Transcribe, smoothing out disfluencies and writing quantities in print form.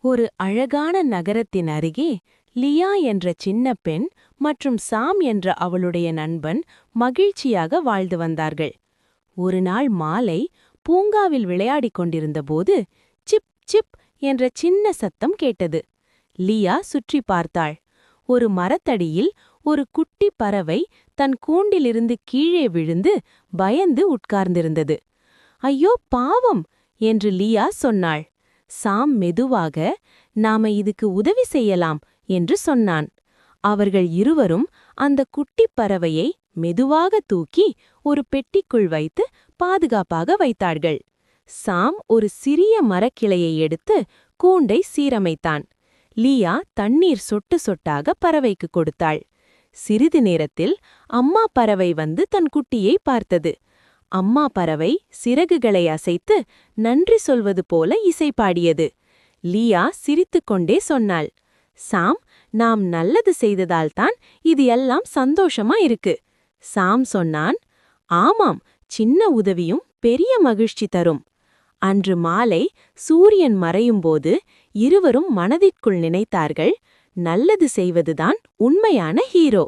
ஒரு அழகான நகரத்தின் அருகே லியா என்ற சின்ன பெண் மற்றும் சாம் என்ற அவளுடைய நண்பன் மகிழ்ச்சியாக வாழ்ந்து வந்தார்கள். ஒரு நாள் மாலை பூங்காவில் விளையாடிக் கொண்டிருந்தபோது சிப் சிப் என்ற சின்ன சத்தம் கேட்டது. லியா சுற்றி பார்த்தாள். ஒரு மரத்தடியில் ஒரு குட்டி பறவை தன் கூண்டிலிருந்து கீழே விழுந்து பயந்து உட்கார்ந்திருந்தது. ஐயோ பாவம் என்று லியா சொன்னாள். சாம் மெதுவாக, நாம இதுக்கு உதவி செய்யலாம் என்று சொன்னான். அவர்கள் இருவரும் அந்த குட்டிப் பறவையை மெதுவாக தூக்கி ஒரு பெட்டிக்குள் வைத்து பாதுகாப்பாக வைத்தார்கள். சாம் ஒரு சிறிய மரக்கிளையை எடுத்து கூண்டை சீரமைத்தான். லியா தண்ணீர் சொட்டு சொட்டாக பறவைக்கு கொடுத்தாள். சிறிது நேரத்தில் அம்மா பறவை வந்து தன் குட்டியை பார்த்தது. அம்மா பறவை சிறகுகளை அசைத்து நன்றி சொல்வது போல இசை பாடியது. லியா சிரித்துக்கொண்டே சொன்னாள், சாம், நாம் நல்லது செய்ததால்தான் இது எல்லாம் சந்தோஷமா இருக்கு. சாம் சொன்னான், ஆமாம், சின்ன உதவியும் பெரிய மகிழ்ச்சி தரும். அன்று மாலை சூரியன் மறையும்போது இருவரும் மனதிற்குள் நினைத்தார்கள், நல்லது செய்வதுதான் உண்மையான ஹீரோ.